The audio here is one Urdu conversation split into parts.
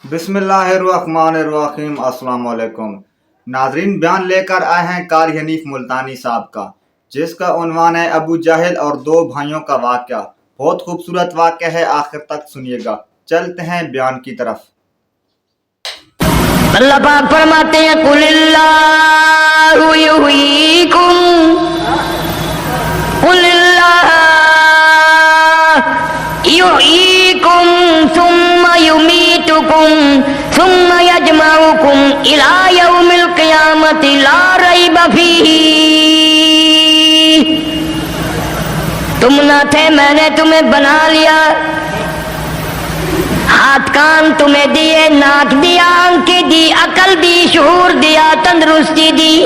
بسم اللہ الرحمن الرحیم۔ السلام علیکم ناظرین، بیان لے کر آئے ہیں قاری حنیف ملتانی صاحب کا، جس کا عنوان ہے ابو جہل اور دو بھائیوں کا واقعہ۔ بہت خوبصورت واقعہ ہے، آخر تک سنیے گا۔ چلتے ہیں بیان کی طرف۔ اللہ پاک فرماتے ہیں قل اللہ یحییکم، قل اللہ یحییکم ثم یمیتکم ثم یجمعکم الی یوم القیامۃ لا ریب فیہ۔ تم نہ تھے، میں نے تمہیں بنا لیا، ہاتھ کان تمہیں دیے، ناک دیا، آنکھیں دی، عقل دی، شعور دیا، تندرستی دی،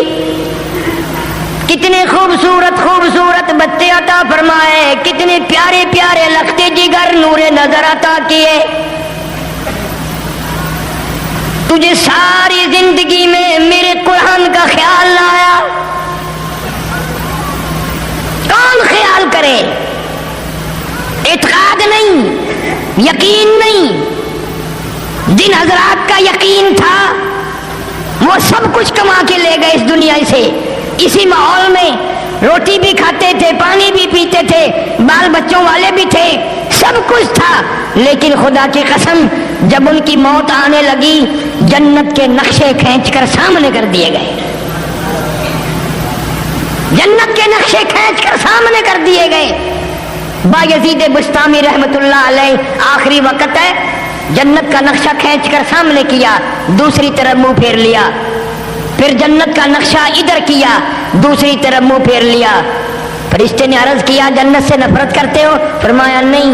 کتنے خوبصورت خوبصورت بچے عطا فرمائے، کتنے پیارے پیارے لختے جگر نور نظر عطا کیے۔ تجھے ساری زندگی میں میرے قرآن کا خیال نہ آیا، کون خیال کرے؟ اعتقاد نہیں، یقین نہیں۔ جن حضرات کا یقین تھا وہ سب کچھ کما کے لے گئے اس دنیا سے، اسی ماحول میں روٹی بھی کھاتے تھے، پانی بھی پیتے تھے، بال بچوں والے بھی تھے، سب کچھ تھا، لیکن خدا کی قسم جب ان کی موت آنے لگی جنت کے نقشے کھینچ کر سامنے کر دیے گئے، جنت کے نقشے کھینچ کر سامنے کر دیے گئے۔ بایزید بسطامی رحمت اللہ علیہ آخری وقت ہے، جنت کا نقشہ کھینچ کر سامنے کیا، دوسری طرف منہ پھیر لیا، پھر جنت کا نقشہ ادھر کیا، دوسری طرف منہ پھیر لیا۔ فرشتے نے عرض کیا جنت سے نفرت کرتے ہو؟ فرمایا نہیں،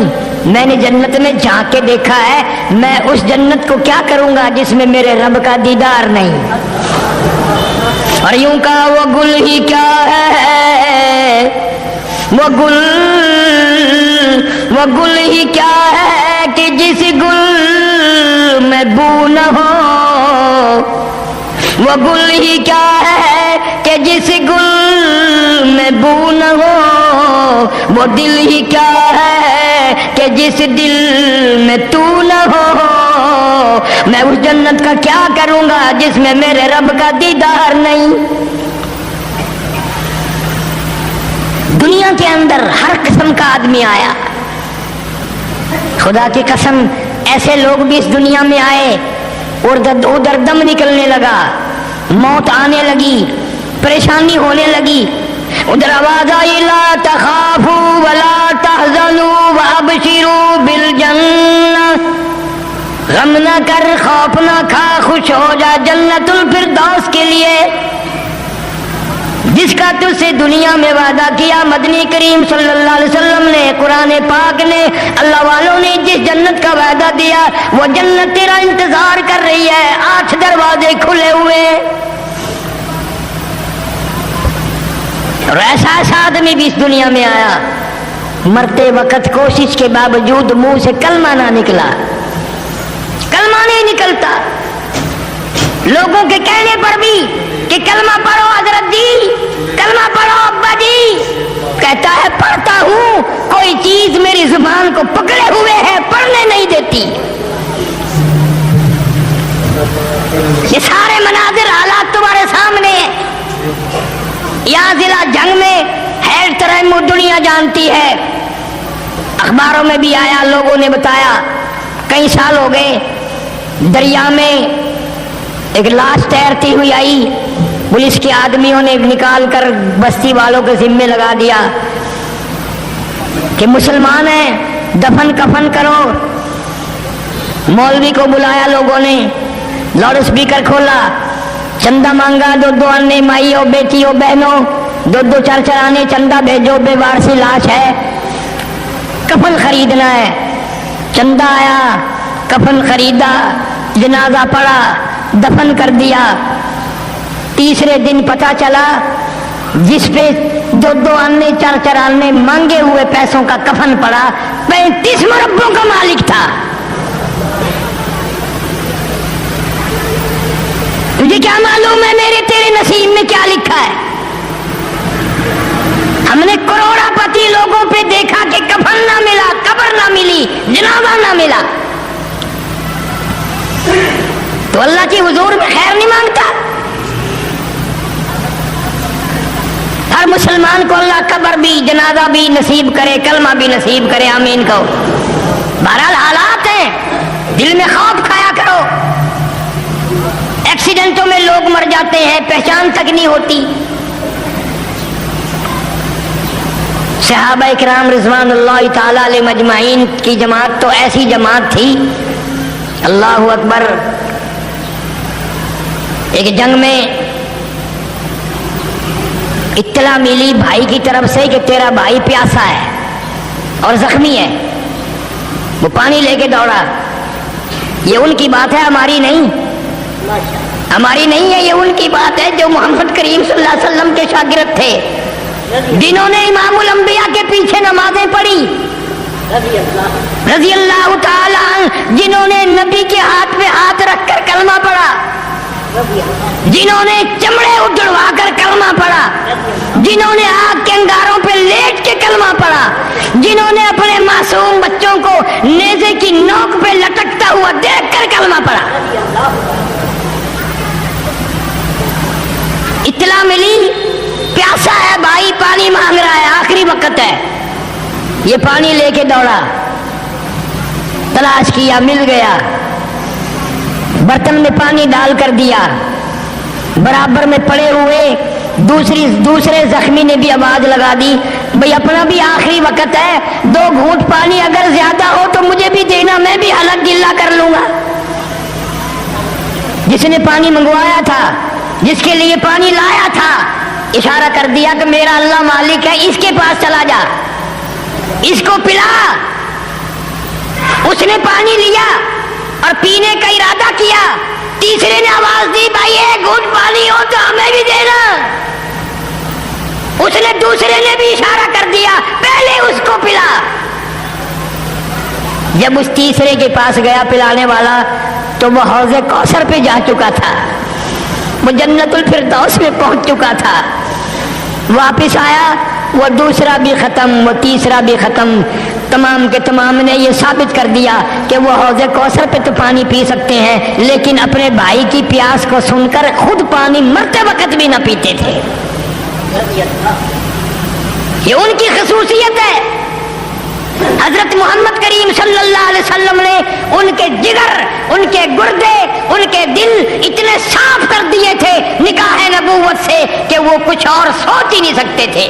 میں نے جنت میں جھانک کے دیکھا ہے، میں اس جنت کو کیا کروں گا جس میں میرے رب کا دیدار نہیں۔ اور یوں کہا وہ گل ہی کیا ہے، وہ گل ہی کیا ہے کہ جس گل میں بو نہ ہو، وہ گل ہی کیا ہے کہ جس گل میں بو نہ ہو، وہ دل ہی کیا ہے کہ جس دل میں تو نہ ہو۔ میں اس جنت کا کیا کروں گا جس میں میرے رب کا دیدار نہیں۔ دنیا کے اندر ہر قسم کا آدمی آیا، خدا کی قسم ایسے لوگ بھی اس دنیا میں آئے اور ادھر دم نکلنے لگا، موت آنے لگی، پریشانی ہونے لگی، ادھر آواز آئی لا تخافوا ولا تحزنوا وابشروا بالجنہ، غم نہ کر، خوف نہ کھا، خوش ہو جا جنت الفردوس کے لیے جس کا تجھ سے دنیا میں وعدہ کیا۔ مدنی کریم صلی اللہ علیہ وسلم نے، قرآن پاک نے، اللہ والوں نے جس جنت کا وعدہ دیا وہ جنت تیرا انتظار کر رہی ہے، 8 دروازے کھلے ہوئے۔ اور ایسا آدمی بھی اس دنیا میں آیا، مرتے وقت کوشش کے باوجود منہ سے کلمہ نہ نکلا، کلمہ نہیں نکلتا، لوگوں کے کہنے پر بھی کہ کلمہ پڑھو حضرت جی، کلمہ پڑھو ابا جی، کہتا ہے پڑھتا ہوں، کوئی چیز میری زبان کو پکڑے ہوئے ہے، پڑھنے نہیں دیتی۔ یہ سارے مناظر حالات تمہارے سامنے ہیں۔ یہاں ضلع جنگ میں ہیر ترہم دنیا جانتی ہے، اخباروں میں بھی آیا، لوگوں نے بتایا، کئی سال ہو گئے، دریا میں ایک لاش تیرتی ہوئی آئی، پولیس کے آدمیوں نے نکال کر بستی والوں کے ذمے لگا دیا کہ مسلمان ہیں، دفن کفن کرو۔ مولوی کو بلایا لوگوں نے، لاؤڈ اسپیکر کھولا، چندہ مانگا، 2 آنے، مائیوں بیٹیوں بہنوں، 2 4 آنے چندہ بھیجو، بے وارسی لاش ہے، کفن خریدنا ہے۔ چندہ آیا، کفن خریدا، جنازہ پڑا، دفن کر دیا۔ تیسرے دن پتہ چلا جس پہ 2 آنے 4 آنے مانگے ہوئے پیسوں کا کفن پڑا 35 مربوں کا مالک تھا۔ تجھے کیا معلوم ہے میرے تیرے نصیب میں کیا لکھا ہے؟ ہم نے کروڑا پتی لوگوں پہ دیکھا کہ کفن نہ ملا، قبر نہ ملی، جنازہ نہ ملا۔ تو اللہ کی حضور میں خیر نہیں مانگتا؟ ہر مسلمان کو اللہ قبر بھی جنازہ بھی نصیب کرے، کلمہ بھی نصیب کرے، آمین کہو۔ بہرحال حالات ہیں، دل میں خوف کھایا کرو۔ ایکسیڈنٹوں میں لوگ مر جاتے ہیں، پہچان تک نہیں ہوتی۔ صحابہ کرام رضوان اللہ تعالی علیہ مجمعین کی جماعت تو ایسی جماعت تھی، اللہ اکبر۔ ایک جنگ میں اطلاع ملی بھائی کی طرف سے کہ تیرا بھائی پیاسا ہے اور زخمی ہے، وہ پانی لے کے دوڑا۔ یہ ان کی بات ہے، ہماری نہیں، ہماری نہیں ہے، یہ ان کی بات ہے جو محمد کریم صلی اللہ علیہ وسلم کے شاگرد تھے، جنہوں نے امام الانبیاء کے پیچھے نمازیں پڑھی رضی اللہ تعالی عنہ، جنہوں نے نبی کے ہاتھ پہ ہاتھ رکھ کر کلمہ پڑھا، جنہوں نے چمڑے اجڑوا کر کلمہ پڑھا، جنہوں نے آگ کے انگاروں پہ لیٹ کے کلمہ پڑھا، جنہوں نے اپنے معصوم بچوں کو نیزے کی نوک پہ لٹکتا ہوا دیکھ کر کلمہ پڑھا۔ اطلاع ملی پیاسا ہے بھائی، پانی مانگ رہا ہے، آخری وقت ہے، یہ پانی لے کے دوڑا، تلاش کیا، مل گیا، برتن میں پانی ڈال کر دیا، برابر میں پڑے ہوئے دوسرے زخمی نے بھی آواز لگا دی، بھئی اپنا بھی آخری وقت ہے، 2 گھونٹ پانی اگر زیادہ ہو تو مجھے بھی دینا، میں بھی حلق گلا کر لوں گا۔ جس نے پانی منگوایا تھا، جس کے لیے پانی لایا تھا، اشارہ کر دیا کہ میرا اللہ مالک ہے، اس کے پاس چلا جا، اس کو پلا۔ اس نے پانی لیا اور پینے کا ارادہ کیا، تیسرے نے آواز دی، بھائی 1 گھونٹ پانی ہو تو ہمیں بھی دینا۔ اس نے دوسرے نے بھی اشارہ کر دیا، پہلے اس کو پلا۔ جب اس تیسرے کے پاس گیا پلانے والا تو وہ حوض کوثر پہ جا چکا تھا، وہ جنت الفردوس میں پہنچ چکا تھا۔ واپس آیا، وہ دوسرا بھی ختم، وہ تیسرا بھی ختم، تمام کے تمام نے یہ ثابت کر دیا کہ وہ حوض کوثر پہ تو پانی پی سکتے ہیں، لیکن اپنے بھائی کی پیاس کو سن کر خود پانی مرتے وقت بھی نہ پیتے تھے۔ یہ ان کی خصوصیت ہے۔ حضرت محمد کریم صلی اللہ علیہ وسلم نے ان کے جگر، ان کے گردے، ان کے دل اتنے صاف کر دیے تھے نکاح نبوت سے کہ وہ کچھ اور سوچ ہی نہیں سکتے تھے۔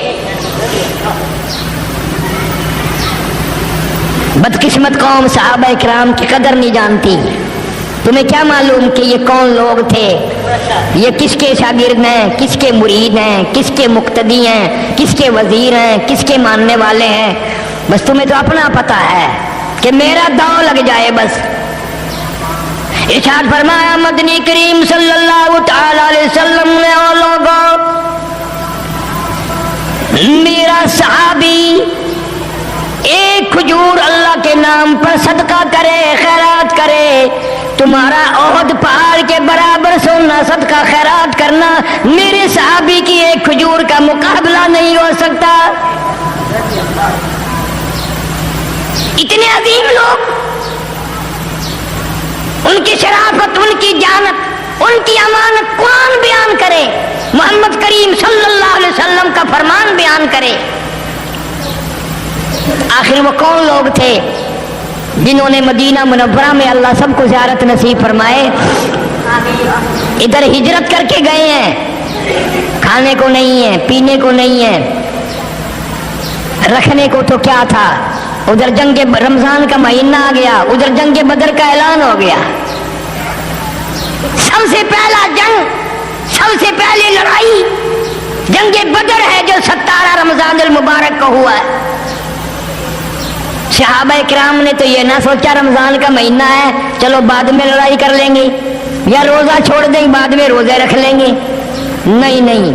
بدقسمت قوم صحابہ کرام کی قدر نہیں جانتی۔ تمہیں کیا معلوم کہ یہ کون لوگ تھے، یہ کس کے شاگرد ہیں، کس کے مرید ہیں، کس کے مقتدی ہیں، کس کے وزیر ہیں، کس کے ماننے والے ہیں؟ بس تمہیں تو اپنا پتا ہے کہ میرا داؤ لگ جائے بس۔ ارشاد فرمایا مدنی کریم صلی اللہ تعالی علیہ وسلم نے، او لوگوں، میرا صحابی ایک کھجور اللہ کے نام پر صدقہ کرے، خیرات کرے، تمہارا احد پہاڑ کے برابر سونا صدقہ خیرات کرنا میرے صحابی کی ایک کھجور کا مقابلہ نہیں ہو سکتا۔ اتنے عظیم لوگ، ان کی شرافت، ان کی جانت، ان کی امانت کون بیان کرے؟ محمد کریم صلی اللہ علیہ وسلم کا فرمان بیان کرے۔ آخر وہ کون لوگ تھے جنہوں نے مدینہ منورہ میں، اللہ سب کو زیارت نصیب فرمائے، ادھر ہجرت کر کے گئے ہیں، کھانے کو نہیں ہے، پینے کو نہیں ہے، رکھنے کو تو کیا تھا، ادھر جنگ رمضان کا مہینہ آ گیا، ادھر جنگ بدر کا اعلان ہو گیا، سب سے پہلا جنگ، سب سے پہلی لڑائی جنگ بدر ہے جو 17 رمضان المبارک کو ہوا ہے۔ صحابہ کرام نے تو یہ نہ سوچا رمضان کا مہینہ ہے چلو بعد میں لڑائی کر لیں گے، یا روزہ چھوڑ دیں بعد میں روزے رکھ لیں گے، نہیں نہیں،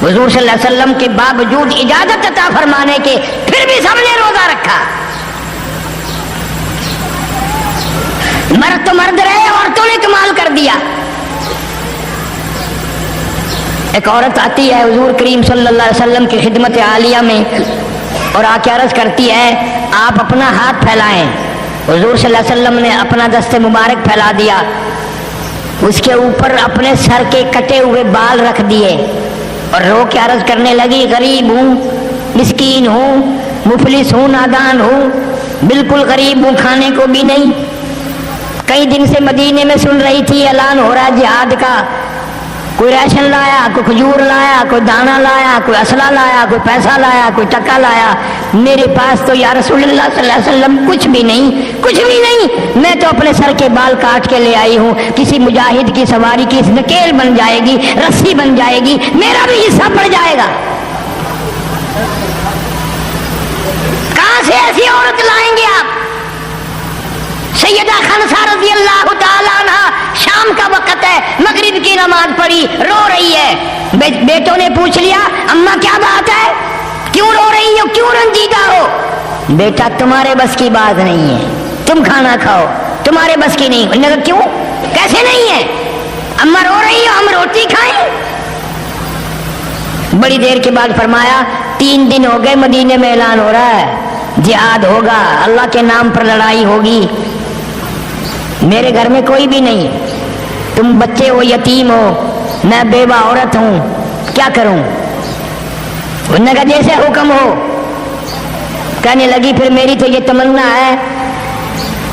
حضور صلی اللہ علیہ وسلم کے باوجود اجازت عطا فرمانے کے پھر بھی سب نے روزہ رکھا۔ مرد تو مرد رہے، عورتوں نے کمال کر دیا۔ ایک عورت آتی ہے حضور کریم صلی اللہ علیہ وسلم کی خدمت عالیہ میں اور آ کے عرض کرتی ہے آپ اپنا ہاتھ پھیلائیں۔ حضور صلی اللہ علیہ وسلم نے اپنا دست مبارک پھیلا دیا، اس کے اوپر اپنے سر کے کٹے ہوئے بال رکھ دیے اور رو کے عرض کرنے لگی غریب ہوں، مسکین ہوں، مفلس ہوں، نادان ہوں، بالکل غریب ہوں، کھانے کو بھی نہیں۔ کئی دن سے مدینے میں سن رہی تھی اعلان ہو رہا ہے جہاد کا، کوئی راشن لایا، کوئی کھجور لایا، کوئی دانا لایا، کوئی اسلحہ لایا، کوئی پیسہ لایا، کوئی ٹکا لایا۔ میرے پاس تو یا رسول اللہ صلی اللہ علیہ وسلم کچھ بھی نہیں، کچھ بھی نہیں۔ میں تو اپنے سر کے بال کاٹ کے لے آئی ہوں، کسی مجاہد کی سواری کی نکیل بن جائے گی، رسی بن جائے گی، میرا بھی حصہ پڑ جائے گا۔ کہاں سے ایسی عورت لائیں گے آپ؟ سیدہ خنسا رضی اللہ تعالیٰ عنہ، شام کا وقت ہے، مغرب کی نماز پڑھی، رو رہی ہے۔ بیٹوں نے پوچھ لیا اماں کیا بات ہے، کیوں رو رہی ہو، کیوں رنجیدہ ہو؟ بیٹا تمہارے بس کی بات نہیں ہے، تم کھانا کھاؤ، تمہارے بس کی نہیں۔ انہوں نے کہا کیوں، کیسے نہیں ہے؟ اماں رو رہی ہو، ہم روٹی کھائیں؟ بڑی دیر کے بعد فرمایا 3 دن ہو گئے مدینے میں اعلان ہو رہا ہے جہاد ہوگا، اللہ کے نام پر لڑائی ہوگی، میرے گھر میں کوئی بھی نہیں، تم بچے ہو، یتیم ہو، میں بیوہ عورت ہوں، کیا کروں؟ انہوں نے کہا جیسے حکم ہو۔ کہنے لگی پھر میری تو یہ تمنا ہے،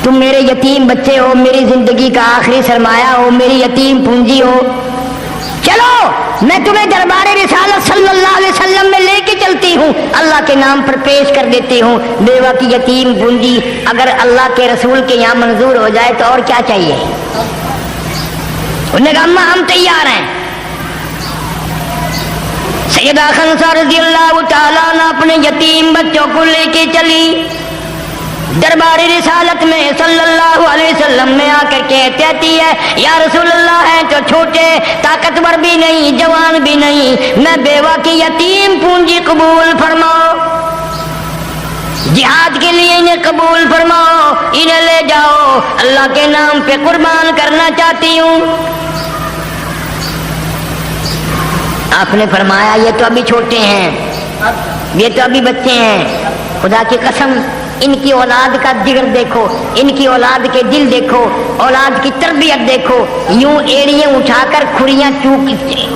تم میرے یتیم بچے ہو، میری زندگی کا آخری سرمایہ ہو، میری یتیم پونجی ہو، چلو میں تمہیں دربار رسالت صلی اللہ علیہ وسلم میں لے کے چلتی ہوں، اللہ کے نام پر پیش کر دیتی ہوں بیوہ کی یتیم پونجی، اگر اللہ کے رسول کے یہاں منظور ہو جائے تو اور کیا چاہیے؟ انہوں نے کہا اماں ہم تیار ہیں۔ سیدہ خنسا رضی اللہ تعالیٰ عنہ اپنے یتیم بچوں کو لے کے چلی دربار رسالت میں صلی اللہ علیہ وسلم میں آ کر کے کہتی ہے یا رسول اللہ ہیں تو چھوٹے، طاقتور بھی نہیں، جوان بھی نہیں، میں بیوہ کی یتیم پونجی قبول فرماؤ، جہاد کے لیے انہیں قبول فرماؤ، انہیں لے جاؤ، اللہ کے نام پہ قربان کرنا چاہتی ہوں۔ آپ نے فرمایا یہ تو ابھی چھوٹے ہیں، یہ تو ابھی بچے ہیں، خدا کی قسم ان کی اولاد کا جگر دیکھو، ان کی اولاد کے دل دیکھو، اولاد کی تربیت دیکھو، یوں ایڑیاں اٹھا کر کھڑیاں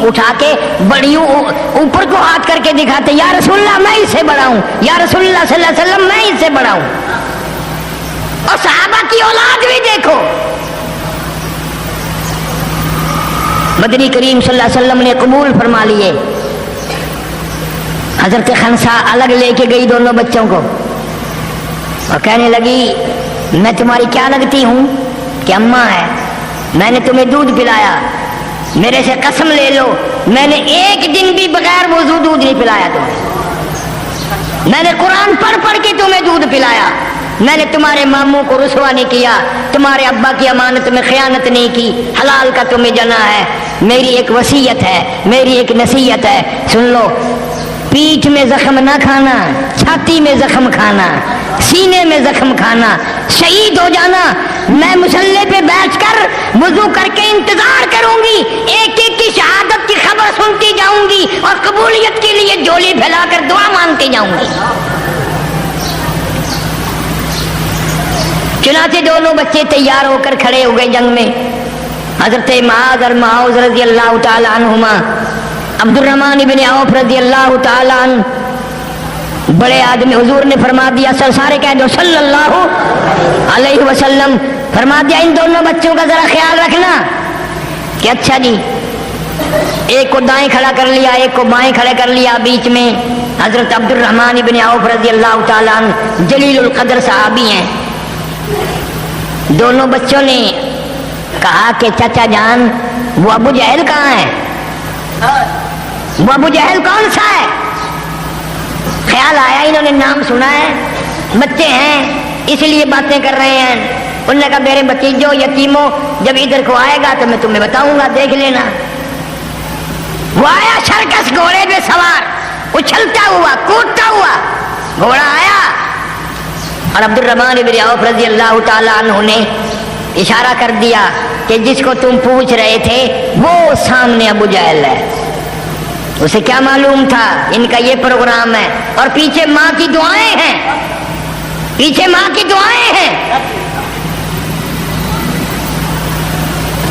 اٹھا کے بڑیوں اوپر کو ہاتھ کر کے دکھاتے یا رسول اللہ میں اس سے بڑا ہوں، یا رسول اللہ صلی اللہ علیہ وسلم میں اس سے بڑا ہوں۔ اور صحابہ کی اولاد بھی دیکھو، مدنی کریم صلی اللہ علیہ وسلم نے قبول فرما لیے۔ حضرت خنسا الگ لے کے گئی دونوں بچوں کو اور کہنے لگی میں تمہاری کیا لگتی ہوں کہ اماں ہے، میں نے تمہیں دودھ پلایا، میرے سے قسم لے لو میں نے ایک دن بھی بغیر وضو دودھ نہیں پلایا تمہیں، میں نے قرآن پڑھ پڑھ کے تمہیں دودھ پلایا، میں نے تمہارے ماموں کو رسوا نہیں کیا، تمہارے ابا کی امانت میں خیانت نہیں کی، حلال کا تمہیں جنا ہے۔ میری ایک وصیت ہے، میری ایک نصیحت ہے، سن لو، پیٹھ میں زخم نہ کھانا، چھاتی میں زخم کھانا، سینے میں زخم کھانا، شہید ہو جانا، میں مسلح پہ بیٹھ کر وضو کر کے انتظار کروں گی، ایک ایک کی شہادت کی خبر سنتی جاؤں گی اور قبولیت کے لیے جھولی پھیلا کر دعا مانگتی جاؤں گی۔ چنانچہ دونوں بچے تیار ہو کر کھڑے ہو گئے جنگ میں۔ حضرت معاذ اور معاذ رضی اللہ تعالی عنہما، عبد الرحمن بن عوف رضی اللہ تعالی عنہ، بڑے آدمی، حضور نے فرما دیا سارے کہہ دو صلی اللہ علیہ وسلم، فرما دیا ان دونوں بچوں کا ذرا خیال رکھنا کہ اچھا جی، ایک کو دائیں کھڑا کر لیا، ایک کو بائیں کھڑے کر لیا، بیچ میں حضرت عبد الرحمن بن عوف رضی اللہ تعالی عنہ جلیل القدر صحابی ہیں۔ دونوں بچوں نے کہا کہ چچا جان وہ ابو جہل کہاں ہے، وہ ابو جہل کون سا ہے؟ خیال آیا انہوں نے نام سنا ہے، بچے ہیں اس لیے باتیں کر رہے ہیں۔ انہوں نے کہا میرے بتیجوں یتیموں جب ادھر کو آئے گا تو میں تمہیں بتاؤں گا، دیکھ لینا۔ وہ آیا شرکس گھوڑے پہ سوار، اچھلتا ہوا کودتا ہوا گھوڑا آیا، اور عبد الرحمن بن عوف رضی اللہ تعالی عنہ نے اشارہ کر دیا کہ جس کو تم پوچھ رہے تھے وہ سامنے ابو جہل ہے۔ اسے کیا معلوم تھا ان کا یہ پروگرام ہے، اور پیچھے ماں کی دعائیں ہیں، پیچھے ماں کی دعائیں ہیں۔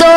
2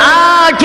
8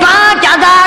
5000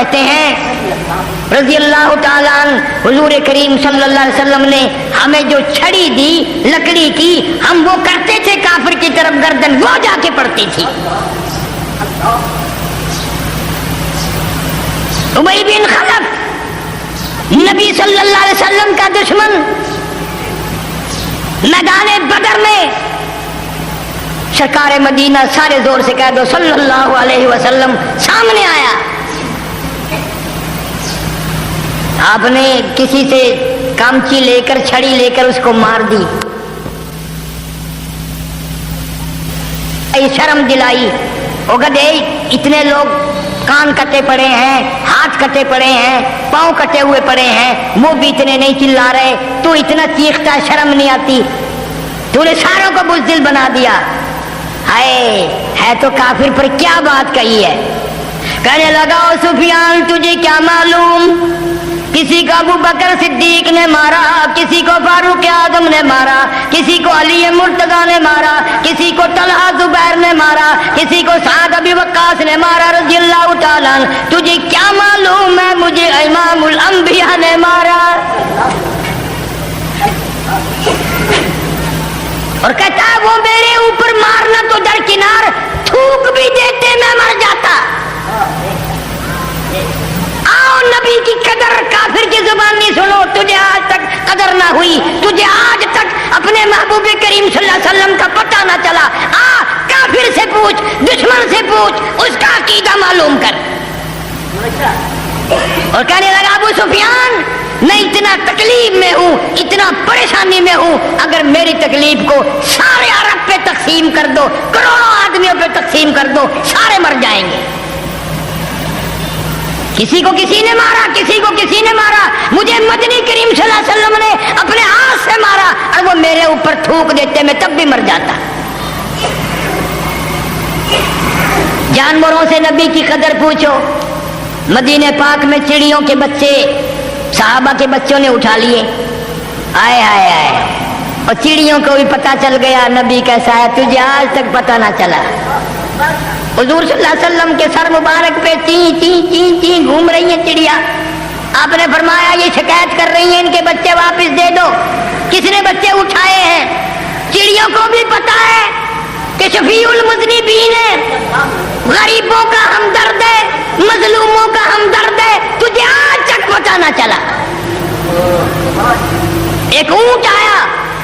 کہتے ہیں رضی اللہ تعالیٰ عنہ، حضور کریم صلی اللہ علیہ وسلم نے ہمیں جو چھڑی دی لکڑی کی، ہم وہ کرتے تھے کافر کی طرف گردن، وہ جا کے پڑتی تھی۔ ابی بن خلف نبی صلی اللہ علیہ وسلم کا دشمن، میدان بدر میں سرکار مدینہ سارے زور سے کہہ دو صلی اللہ علیہ وسلم سامنے آیا، آپ نے کسی سے کامچی لے کر چھڑی لے کر اس کو مار دی، شرم دلائی، وہ گدے اتنے لوگ کان کٹے پڑے ہیں، ہاتھ کٹے پڑے ہیں، پاؤں کٹے ہوئے پڑے ہیں، وہ بھی اتنے نہیں چلا رہے، تو اتنا چیختا، شرم نہیں آتی، تو نے ساروں کو بزدل بنا دیا۔ ہائے ہے تو کافر پر کیا بات کہی ہے۔ کہنے لگا او سفیان تجھے کیا معلوم، کسی کو ابو بکر صدیق نے مارا، کسی کو فاروق اعظم نے مارا، کسی کو علی مرتضیٰ نے مارا، کسی کو طلحہ زبیر نے مارا، کسی کو سعد ابی وقاص نے مارا رضی اللہ تعالیٰ عنہ، تجھے کیا معلوم ہے مجھے امام الانبیاء نے مارا۔ اور کہتا ہے وہ میرے اوپر مارنا تو درکنار، تھوک بھی دیتے میں مر جاتا۔ آؤ نبی کی قدر کافر کی زبانی سنو، تجھے آج تک قدر نہ ہوئی، تجھے آج تک اپنے محبوب کریم صلی اللہ علیہ وسلم کا پتہ نہ چلا، کافر سے پوچھ، دشمن سے پوچھ، اس کا عقیدہ معلوم کر۔ اور کہنے لگا ابو سفیان میں اتنا تکلیف میں ہوں، اتنا پریشانی میں ہوں، اگر میری تکلیف کو سارے عرب پہ تقسیم کر دو، کروڑوں آدمیوں پہ تقسیم کر دو، سارے مر جائیں گے۔ کسی کو کسی نے مارا، کسی کو کسی نے مارا، مجھے مدنی کریم صلی اللہ علیہ وسلم نے اپنے ہاتھ سے مارا، اور وہ میرے اوپر تھوک دیتے میں تب بھی مر جاتا۔ جانوروں سے نبی کی قدر پوچھو، مدینہ پاک میں چڑیوں کے بچے صحابہ کے بچوں نے اٹھا لیے، آئے آئے آئے، اور چڑیوں کو بھی پتا چل گیا نبی کیسا ہے، تجھے آج تک پتا نہ چلا۔ حضور صلی اللہ علیہ وسلم کے سر مبارک پہ چین چین چین چین گھوم رہی ہیں چڑیا، آپ نے فرمایا یہ شکایت کر رہی ہیں ان کے بچے واپس دے دو، کس نے بچے اٹھائے ہیں؟ چڑیوں کو بھی پتا ہے کہ شفیع المذنبین ہے، غریبوں کا ہمدرد ہے، مظلوموں کا ہمدرد ہے، تجھے آج تک پتا نہ چلا۔ ایک اونٹ آیا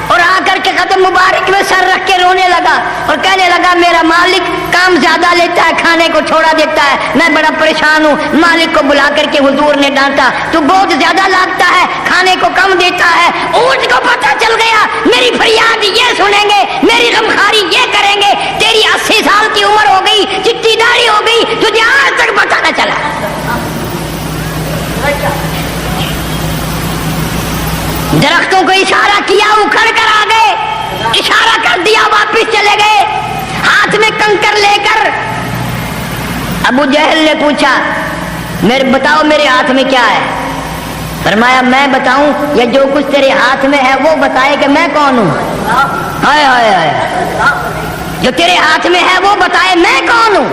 اور آ کر کے قدم مبارک میں سر رکھ کے رونے لگا اور کہنے لگا میرا مالک کام زیادہ لیتا ہے، کھانے کو چھوڑا دیتا ہے، میں بڑا پریشان ہوں۔ مالک کو بلا کر کے حضور نے ڈانٹا، تو بہت زیادہ لاگتا ہے، کھانے کو کم دیتا ہے۔ اونٹ کو پتا چل گیا میری فریاد یہ سنیں گے، میری غمخواری یہ کریں گے، تیری 80 سال کی عمر ہو گئی، چٹی داڑھی ہو گئی، تجھے آج تک پتا نہ چلا۔ درختوں کو اشارہ کیا، اکھڑ کر آ گئے، اشارہ کر دیا واپس چلے گئے، ہاتھ میں کنکر لے کر۔ ابو جہل نے پوچھا میرے بتاؤ میرے ہاتھ میں کیا ہے؟ فرمایا میں بتاؤں یا جو کچھ تیرے ہاتھ میں ہے وہ بتائے کہ میں کون ہوں؟ ہائے ہائے ہائے، جو تیرے ہاتھ میں ہے وہ بتائے میں کون ہوں۔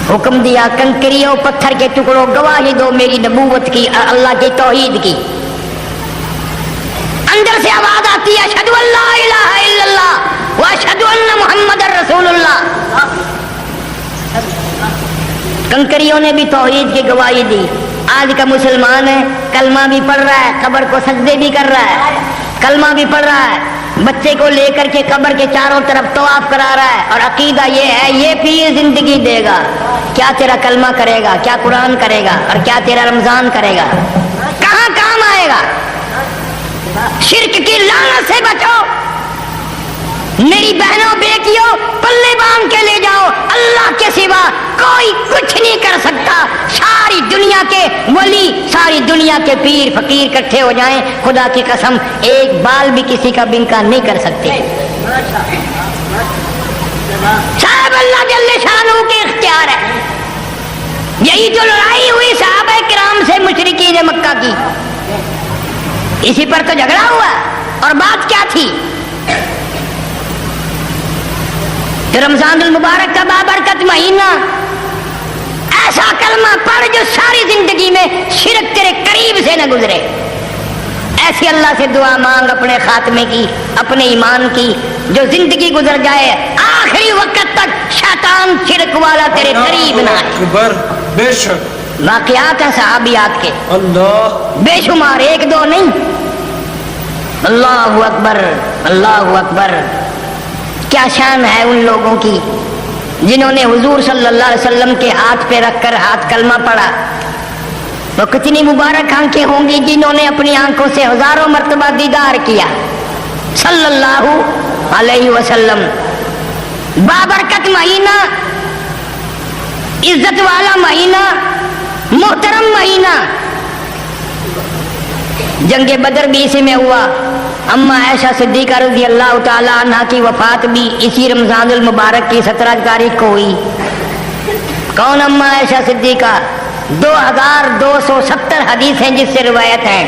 حکم دیا کنکریوں پتھر کے ٹکڑوں گواہی دو میری نبوت کی، اللہ کی توحید کی۔ اندر سے آواز آتی ہے اشہد ان لا الہ الا اللہ واشہد ان محمد رسول اللہ۔ کنکریوں نے بھی توحید کی گواہی دی۔ آج کا مسلمان ہے، کلمہ بھی پڑھ رہا ہے، قبر کو سجدے بھی کر رہا ہے، کلمہ بھی پڑھ رہا ہے، بچے کو لے کر کے قبر کے چاروں طرف طواف کرا رہا ہے، اور عقیدہ یہ ہے یہ پیر زندگی دے گا، کیا تیرا کلمہ کرے گا، کیا قرآن کرے گا، اور کیا تیرا رمضان کرے گا، کہاں کام آئے گا۔ شرک کی لعنت سے بچو، میری بہنوں بیٹیوں پلے باندھ کے لے جاؤ، اللہ کے سوا کوئی کچھ نہیں کر سکتا۔ ساری دنیا کے ولی، ساری دنیا کے پیر فقیر اکٹھے ہو جائیں، خدا کی قسم ایک بال بھی کسی کا بنکا نہیں کر سکتے۔ صاحب اللہ جل شانہ کے اختیار ہے۔ یہی جو لڑائی ہوئی صحابہ کرام سے مشرکین مکہ کی، اسی پر تو جھگڑا ہوا، اور بات کیا تھی؟ رمضان المبارک کا بابرکت مہینہ، ایسا کلمہ پڑھ جو ساری زندگی میں شرک تیرے قریب سے نہ گزرے. ایسی اللہ سے دعا مانگ اپنے خاتمے کی، اپنے ایمان کی، جو زندگی گزر جائے آخری وقت تک شیطان شرک والا تیرے قریب نہ آئے. اکبر، بے شک واقعات ہیں صحابیات کے اللہ بے شمار، ایک دو نہیں. اللہ اکبر، اللہ اکبر. کیا شان ہے ان لوگوں کی جنہوں نے حضور صلی اللہ علیہ وسلم کے ہاتھ پہ رکھ کر ہاتھ کلمہ پڑھا. وہ کتنی مبارک آنکھیں ہوں گی جنہوں نے اپنی آنکھوں سے ہزاروں مرتبہ دیدار کیا صلی اللہ علیہ وسلم. بابرکت مہینہ، عزت والا مہینہ، محترم مہینہ. جنگ بدر بھی اسی میں ہوا. اما عائشہ صدیقہ رضی اللہ تعالی عنہ کی وفات بھی اسی رمضان المبارک کی 17 تاریخ کو ہوئی. کون اما عائشہ صدیقہ؟ 2270 حدیث ہیں جس سے روایت ہیں،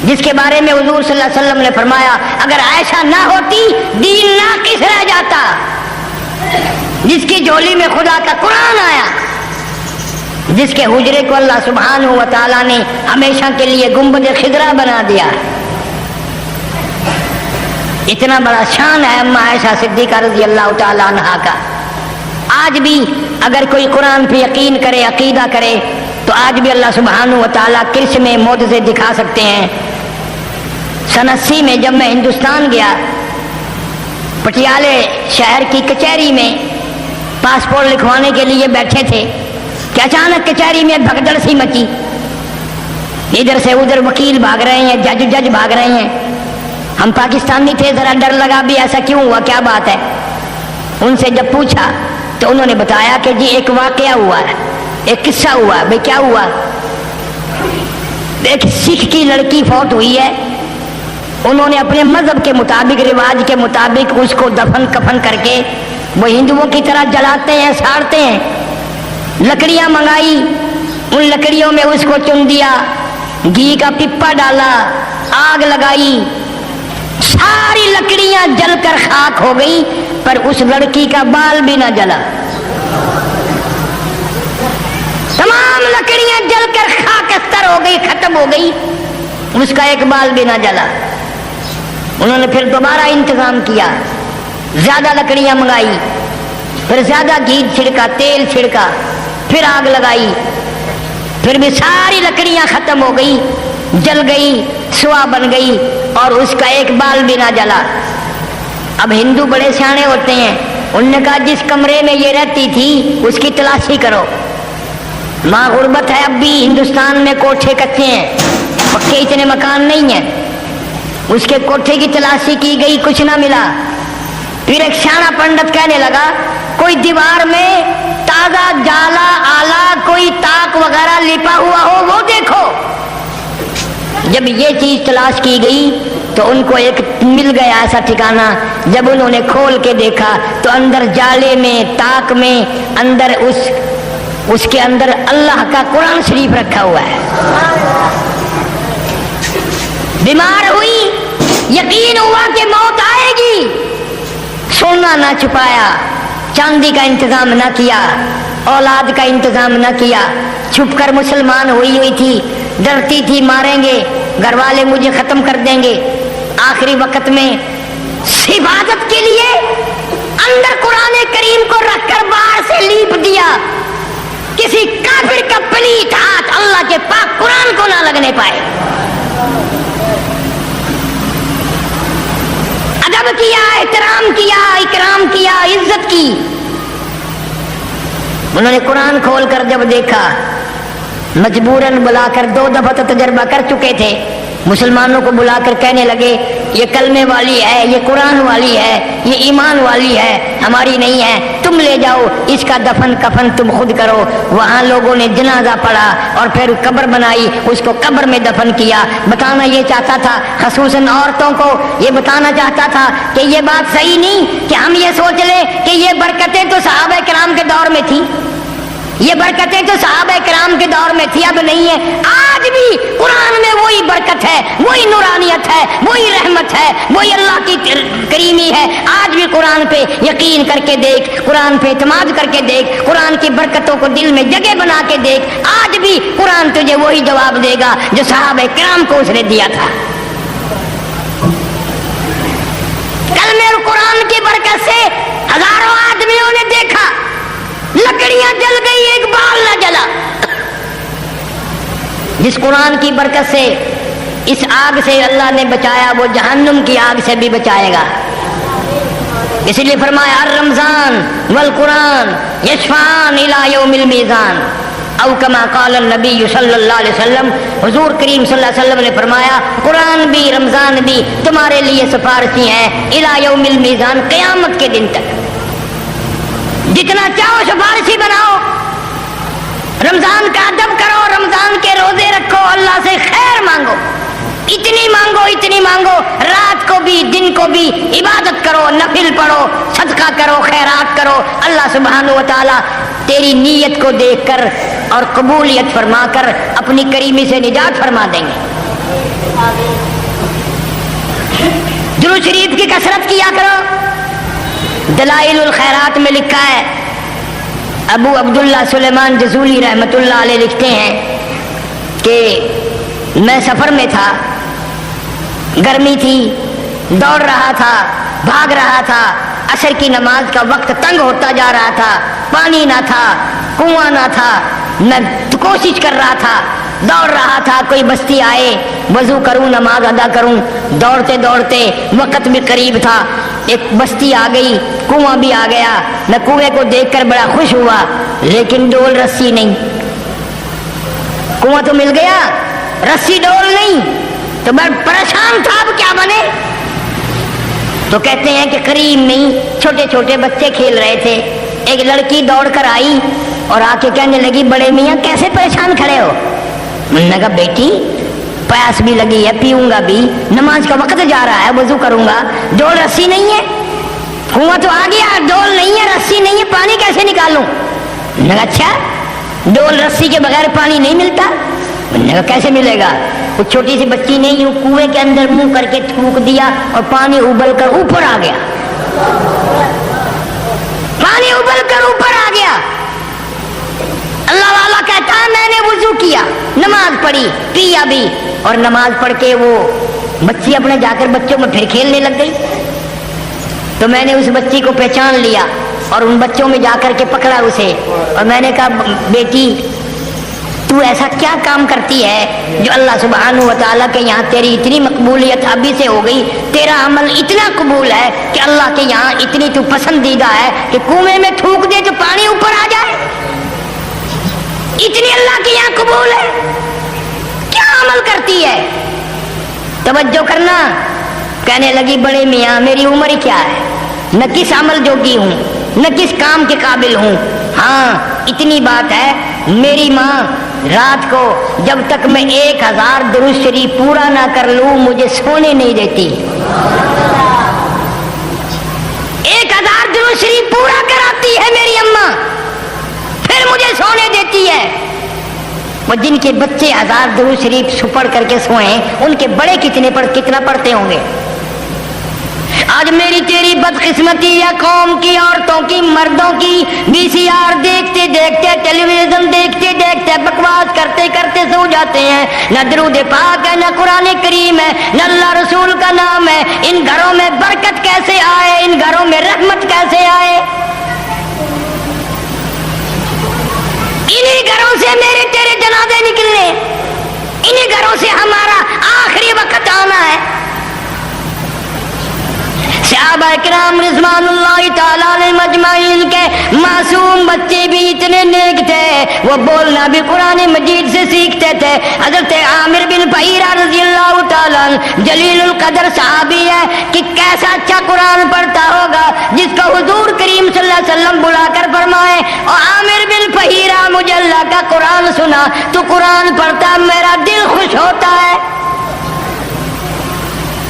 جس کے بارے میں حضور صلی اللہ علیہ وسلم نے فرمایا اگر عائشہ نہ ہوتی دین ناقص رہ جاتا. جس کی جھولی میں خدا کا قرآن آیا، جس کے حجرے کو اللہ سبحانہ و تعالیٰ نے ہمیشہ کے لیے گنبد خضرا بنا دیا. اتنا بڑا شان ہے اما عائشہ صدیقہ رضی اللہ تعالیٰ عنہا کا. آج بھی اگر کوئی قرآن پہ یقین کرے، عقیدہ کرے، تو آج بھی اللہ سبحانہ و تعالیٰ کرش میں معجزے دکھا سکتے ہیں. سن 80 میں جب میں ہندوستان گیا، پٹیالے شہر کی کچہری میں پاسپورٹ لکھوانے کے لیے بیٹھے تھے کہ اچانک کچہری میں بھگدڑ سی مچی. ادھر سے ادھر وکیل بھاگ رہے ہیں، جج بھاگ رہے ہیں. ہم پاکستانی تھے، ذرا ڈر لگا بھی ایسا کیوں ہوا، کیا بات ہے. ان سے جب پوچھا تو انہوں نے بتایا کہ جی ایک واقعہ ہوا ہے، ایک قصہ ہوا ہے. بھئی کیا ہوا؟ ایک سکھ کی لڑکی فوت ہوئی ہے. انہوں نے اپنے مذہب کے مطابق، رواج کے مطابق اس کو دفن کفن کر کے وہ ہندوؤں کی طرح جلاتے ہیں، ساڑتے ہیں. لکڑیاں منگائی، ان لکڑیوں میں اس کو چن دیا، گھی کا پپا ڈالا، آگ لگائی، ساری لکڑیاں جل کر خاک ہو گئی، پر اس لڑکی کا بال بھی نہ جلا. تمام لکڑیاں جل کر خاکستر ہو گئی، ختم ہو گئی، اس کا ایک بال بھی نہ جلا. انہوں نے پھر دوبارہ انتظام کیا، زیادہ لکڑیاں منگائی، پھر زیادہ گھی چھڑکا، تیل چھڑکا، پھر آگ لگائی، پھر بھی ساری لکڑیاں ختم ہو گئی، جل گئی، سوا بن گئی، اور اس کا ایک بال بھی نہ جلا. اب ہندو بڑے سیانے ہوتے ہیں، انہوں نے کہا جس کمرے میں یہ رہتی تھی اس کی تلاشی کرو. ماں غربت ہے، اب بھی ہندوستان میں کوٹھے کچے ہیں، پکے اتنے مکان نہیں ہیں. اس کے کوٹھے کی تلاشی کی گئی، کچھ نہ ملا. پھر ایک سیانا پنڈت کہنے لگا کوئی دیوار میں تازہ جالا آلہ، کوئی تاک وغیرہ لپا ہوا ہو وہ دیکھو. جب یہ چیز تلاش کی گئی تو ان کو ایک مل گیا ایسا ٹھکانہ. جب انہوں نے کھول کے دیکھا تو اندر جالے میں، تاک میں، اندر اس کے اندر اللہ کا قرآن شریف رکھا ہوا ہے. بیمار ہوئی، یقین ہوا کہ موت آئے گی، سونا نہ چھپایا، چاندی کا انتظام نہ کیا، اولاد کا انتظام نہ کیا، چھپ کر مسلمان ہوئی تھی، ڈرتی تھی ماریں گے، گھر والے مجھے ختم کر دیں گے. آخری وقت میں حفاظت کے لیے اندر قرآن کریم کو رکھ کر باہر سے لیپ دیا، کسی کافر کا پلیت ہاتھ اللہ کے پاک قرآن کو نہ لگنے پائے. ادب کیا، احترام کیا، اکرام کیا، عزت کی. انہوں نے قرآن کھول کر جب دیکھا، مجبوراً بلا کر 2 دفعہ تجربہ کر چکے تھے، مسلمانوں کو بلا کر کہنے لگے یہ کلمے والی ہے، یہ قرآن والی ہے، یہ ایمان والی ہے، ہماری نہیں ہے، تم لے جاؤ، اس کا دفن کفن تم خود کرو. وہاں لوگوں نے جنازہ پڑھا اور پھر قبر بنائی، اس کو قبر میں دفن کیا. بتانا یہ چاہتا تھا، خصوصاً عورتوں کو یہ بتانا چاہتا تھا کہ یہ بات صحیح نہیں کہ ہم یہ سوچ لیں کہ یہ برکتیں تو صحابہ کرام کے دور میں تھی، یہ برکتیں تو صحابہ کرام کے دور میں تھی، اب نہیں ہے. آج بھی قرآن میں وہی برکت ہے، وہی نورانیت ہے، وہی رحمت ہے، وہی اللہ کی کریمی ہے. آج بھی قرآن پہ یقین کر کے دیکھ, قرآن پہ اعتماد کر کے دیکھ, قرآن کی برکتوں کو دل میں جگہ بنا کے دیکھ. آج بھی قرآن تجھے وہی جواب دے گا جو صحابہ کرام کو اس نے دیا تھا. کل میں قرآن کی برکت سے ہزاروں آدمیوں نے دیکھا لکڑیاں جل گئی, ایک بال نہ جلا. جس قرآن کی برکت سے اس آگ سے اللہ نے بچایا وہ جہنم کی آگ سے بھی بچائے گا. اس لیے فرمایا الرمضان والقرآن یشفعان الی یوم المیزان, او کما قال النبی صلی اللہ علیہ وسلم. حضور کریم صلی اللہ علیہ وسلم نے فرمایا قرآن بھی رمضان بھی تمہارے لیے سفارشی ہیں الی یوم المیزان, قیامت کے دن تک. جتنا چاہو سفارشی بناؤ, رمضان کا ادب کرو, رمضان کے روزے رکھو, اللہ سے خیر مانگو, اتنی مانگو اتنی مانگو, رات کو بھی دن کو بھی عبادت کرو, نفل پڑھو, صدقہ کرو, خیرات کرو. اللہ سبحانہ و تعالی تیری نیت کو دیکھ کر اور قبولیت فرما کر اپنی کریمی سے نجات فرما دیں گے. درود شریف کی کثرت کیا کرو. دلائل الخیرات میں لکھا ہے, ابو عبداللہ سلیمان جزولی رحمۃ اللہ علیہ لکھتے ہیں کہ میں سفر میں تھا, گرمی تھی, دوڑ رہا تھا, بھاگ رہا تھا, عصر کی نماز کا وقت تنگ ہوتا جا رہا تھا, پانی نہ تھا, کنواں نہ تھا, میں کوشش کر رہا تھا, دوڑ رہا تھا. کوئی بستی آئے, وضو کروں, نماز ادا کروں. دوڑتے دوڑتے وقت بھی قریب تھا, ایک بستی آ گئی, کنواں بھی آ گیا. میں کنویں کو دیکھ کر بڑا خوش ہوا, لیکن ڈول رسی نہیں. کنواں تو مل گیا, رسی ڈول نہیں, تو میں پریشان تھا اب کیا بنے. تو کہتے ہیں کہ قریب میں چھوٹے چھوٹے بچے کھیل رہے تھے. ایک لڑکی دوڑ کر آئی اور آ کے کہنے لگی بڑے میاں کیسے پریشان کھڑے ہو. میں نے کہا بیٹی پیاس بھی لگی ہے, پیوں گا بھی, نماز کا وقت جا رہا ہے, وضو کروں گا, ڈول رسی نہیں ہے, کنواں تو آ گیا, ڈول نہیں ہے, رسی نہیں ہے, پانی کیسے نکالوں. میں نے کہا اچھا ڈول رسی کے بغیر پانی نہیں ملتا. میں نے کہا کیسے ملے گا. وہ چھوٹی سی بچی نے یوں کنویں کے اندر منہ کر کے تھوک دیا اور پانی ابل کر اوپر آ گیا, پانی ابل کر اوپر آ گیا. اللہ والا کہتا ہے میں نے وضو کیا, نماز پڑھی, پیا بھی, اور نماز پڑھ کے وہ بچی اپنے جا کر بچوں میں پھر کھیلنے لگ گئی. تو میں نے اس بچی کو پہچان لیا اور ان بچوں میں جا کر کے پکڑا اسے, اور میں نے کہا بیٹی تو ایسا کیا کام کرتی ہے جو اللہ سبحانہ و تعالیٰ کے یہاں تیری اتنی مقبولیت ابھی سے ہو گئی, تیرا عمل اتنا قبول ہے کہ اللہ کے یہاں اتنی تو پسندیدہ ہے کہ کنویں میں تھوک دے تو پانی اوپر آ جائے, اتنی اللہ کے یہاں قبول ہے. کیا عمل کرتی ہے, توجہ کرنا. کہنے لگی بڑے میاں میری عمر ہی کیا ہے, نہ کس عمل جوگی ہوں, نہ کس کام کے قابل ہوں. ہاں اتنی بات ہے میری ماں رات کو جب تک میں 1000 درود شریف پورا نہ کر لوں مجھے سونے نہیں دیتی. 1000 درود شریف پورا کراتی ہے میری اماں, پھر مجھے سونے دیتی ہے. وہ جن کے بچے 1000 درود شریف پڑھ کر کے سوئیں ان کے بڑے کتنا پڑھتے ہوں گے. آج میری تیری بدقسمتی ہے قوم کی, عورتوں کی, مردوں کی, VCR دیکھتے دیکھتے, ٹیلی ویژن دیکھتے دیکھتے بکواس کرتے کرتے سو جاتے ہیں. نہ درود پاک ہے, نہ قرآن کریم ہے, نہ اللہ رسول کا نام ہے. ان گھروں میں برکت کیسے آئے, ان گھروں میں رحمت کیسے آئے. انہی گھروں سے میرے تیرے جنازے نکلنے, انہی گھروں سے ہمارا آخری وقت آنا ہے. صحابہ کرام رضوان اللہ تعالیٰ علیہ مجمعین کے معصوم بچے بھی اتنے نیک تھے, وہ بولنا بھی قرآن مجید سے سیکھتے تھے. حضرت عامر بن فہیرہ رضی اللہ تعالیٰ جلیل القدر صحابی ہے کہ کیسا اچھا قرآن پڑھتا ہوگا جس کو حضور کریم صلی اللہ علیہ وسلم بلا کر فرمائے اور عامر بن فہیرہ مجھے اللہ کا قرآن سنا, تو قرآن پڑھتا میرا دل خوش ہوتا ہے.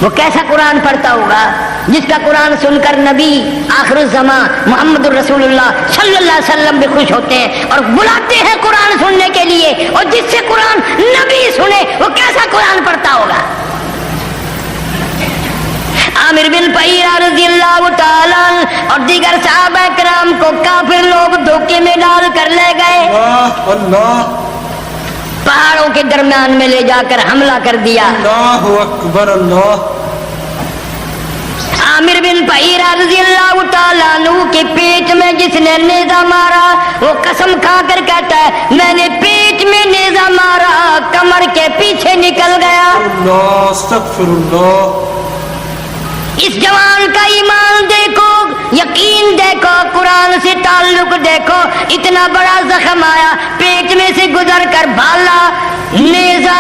وہ کیسا قرآن پڑھتا ہوگا جس کا قرآن سن کر نبی آخر الزمان محمد الرسول اللہ صلی اللہ علیہ وسلم بھی خوش ہوتے ہیں اور بلاتے ہیں قرآن سننے کے لیے, اور جس سے قرآن نبی سنے وہ کیسا قرآن پڑھتا ہوگا. عامر بن فہیرہ رضی اور دیگر صحابہ کرام کو کافر لوگ دھوکے میں ڈال کر لے گئے، اللہ اللہ پہاڑوں کے درمیان میں لے جا کر حملہ کر دیا۔ اللہ اکبر اللہ۔ عامر بن بحیرہ رضی اللہ تعالیٰ عنہ کے پیٹ میں جس نے نیزہ مارا وہ قسم کھا کر کہتا ہے میں نے پیٹ میں نیزہ مارا، کمر کے پیچھے نکل گیا۔ اللہ استغفر اللہ۔ اس جوان کا ایمان دیکھو، یقین دیکھو، قرآن سے تعلق دیکھو، اتنا بڑا زخم آیا، پیٹ میں سے گزر کر بھالا، نیزہ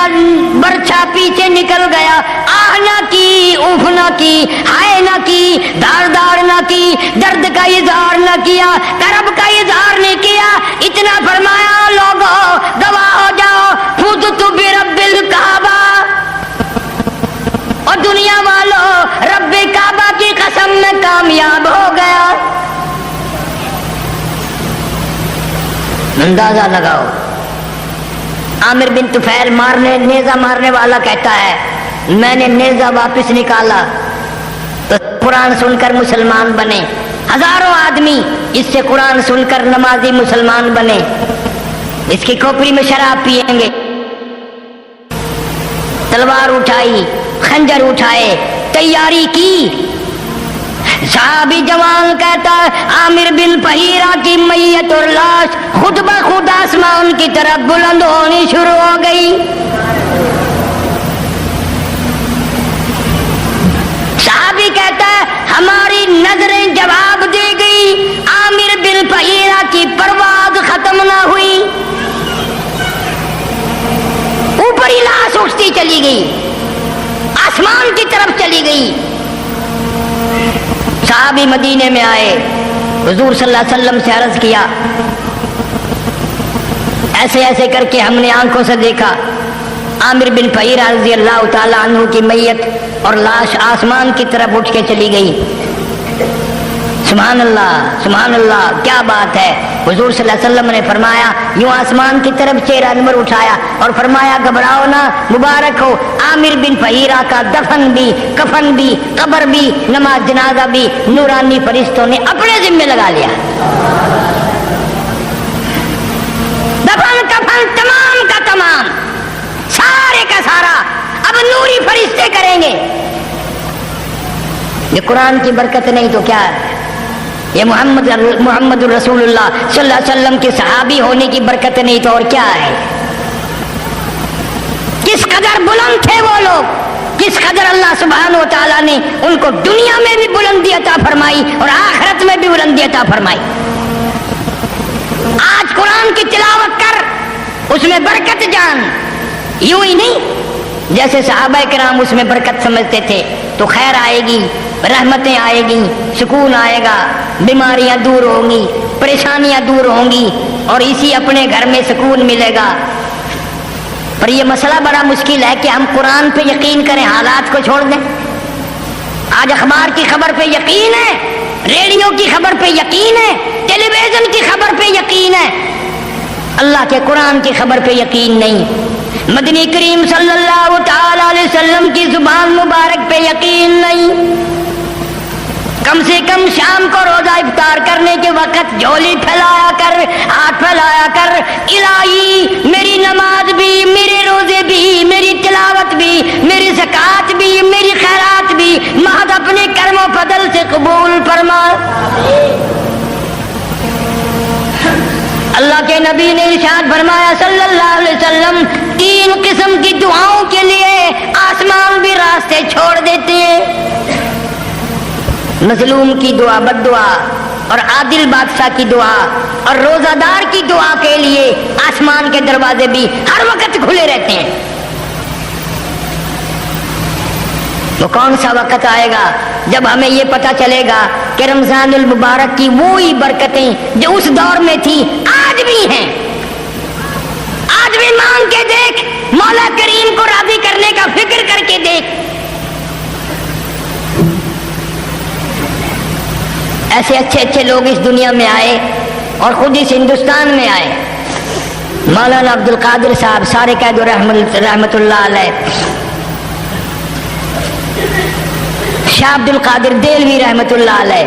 برچھا پیچھے نکل گیا، آہ نہ کی، اوف نہ کی، ہائے نہ کی، دھاڑ دھاڑ نہ کی، درد کا اظہار نہ کیا، کرب کا اظہار نہیں کیا، اتنا فرمایا لوگوں گواہ ہو جاؤ فزت برب الکعبہ، اور دنیا والوں رب کعبہ کی قسم میں کامیاب ہو گیا۔ اندازہ لگاؤ، عامر بن طفیل نیزہ مارنے والا کہتا ہے میں نے نیزہ واپس نکالا تو قرآن سن کر مسلمان بنے، ہزاروں آدمی اس سے قرآن سن کر نمازی مسلمان بنے، اس کی کھوپڑی میں شراب پیئیں گے، تلوار اٹھائی، خنجر اٹھائے، تیاری کی۔ صحابی جوان کہتا ہے عامر بن بحیرہ کی میت اور لاش خود بخود آسمان کی طرف بلند ہونی شروع ہو گئی۔ صحابی کہتا ہے ہماری نظریں جواب دے گئی، عامر بن بحیرہ کی پرواز ختم نہ ہوئی، اوپر ہی لاش اٹھتی چلی گئی، آسمان کی طرف چلی گئی۔ صحابی مدینے میں آئے، حضور صلی اللہ علیہ وسلم سے عرض کیا ایسے ایسے کر کے ہم نے آنکھوں سے دیکھا عامر بن بحیرہ رضی اللہ تعالیٰ عنہ کی میت اور لاش آسمان کی طرف اٹھ کے چلی گئی۔ سبحان اللہ سبحان اللہ، کیا بات ہے۔ حضور صلی اللہ علیہ وسلم نے فرمایا یوں آسمان کی طرف چہرہ انور اٹھایا اور فرمایا گھبراؤ نہ، مبارک ہو، عامر بن بحیرہ کا دفن بھی، کفن بھی، قبر بھی، نماز جنازہ بھی نورانی فرشتوں نے اپنے ذمہ لگا لیا۔ دفن کفن تمام کا تمام، سارے کا سارا اب نوری فرشتے کریں گے۔ یہ قرآن کی برکت نہیں تو کیا ہے؟ یہ محمد رسول اللہ صلی اللہ علیہ وسلم کے صحابی ہونے کی برکت نہیں تو اور کیا ہے؟ کس قدر بلند تھے وہ لوگ، کس قدر اللہ سبحانہ و تعالیٰ نے ان کو دنیا میں بھی بلندی عطا فرمائی اور آخرت میں بھی بلندی عطا فرمائی۔ آج قرآن کی تلاوت کر، اس میں برکت جان، یوں ہی نہیں جیسے صحابہ کرام اس میں برکت سمجھتے تھے تو خیر آئے گی، رحمتیں آئے گی، سکون آئے گا، بیماریاں دور ہوں گی، پریشانیاں دور ہوں گی اور اسی اپنے گھر میں سکون ملے گا۔ پر یہ مسئلہ بڑا مشکل ہے کہ ہم قرآن پہ یقین کریں، حالات کو چھوڑ دیں۔ آج اخبار کی خبر پہ یقین ہے، ریڈیو کی خبر پہ یقین ہے، ٹیلی ویژن کی خبر پہ یقین ہے، اللہ کے قرآن کی خبر پہ یقین نہیں، مدنی کریم صلی اللہ تعالی علیہ وسلم کی زبان مبارک پہ یقین نہیں۔ کم سے کم شام کو روزہ افطار کرنے کے وقت جھولی پھیلایا کر، ہاتھ پھیلایا کر، الہی میری نماز بھی، میرے روزے بھی، میری تلاوت بھی، میری زکوٰۃ بھی، میری خیرات بھی محض اپنے کرم و فضل سے قبول فرما۔ اللہ کے نبی نے ارشاد فرمایا صلی اللہ علیہ وسلم 3 قسم کی دعاؤں کے لیے آسمان بھی راستے چھوڑ دیتے ہیں۔ مظلوم کی دعا، بد دعا، اور عادل بادشاہ کی دعا اور روزہ دار کی دعا کے لیے آسمان کے دروازے بھی ہر وقت کھلے رہتے ہیں۔ وہ کون سا وقت آئے گا جب ہمیں یہ پتہ چلے گا کہ رمضان المبارک کی وہی برکتیں جو اس دور میں تھی آج بھی ہیں۔ آج بھی مانگ کے دیکھ، مولا کریم کو راضی کرنے کا فکر کر کے دیکھ۔ ایسے اچھے اچھے لوگ اس دنیا میں آئے اور خود اس ہندوستان میں آئے۔ مولانا عبد القادر صاحب سارے قید رحمت اللہ علیہ، شاہ عبد القادر دہلوی رحمت اللہ علیہ،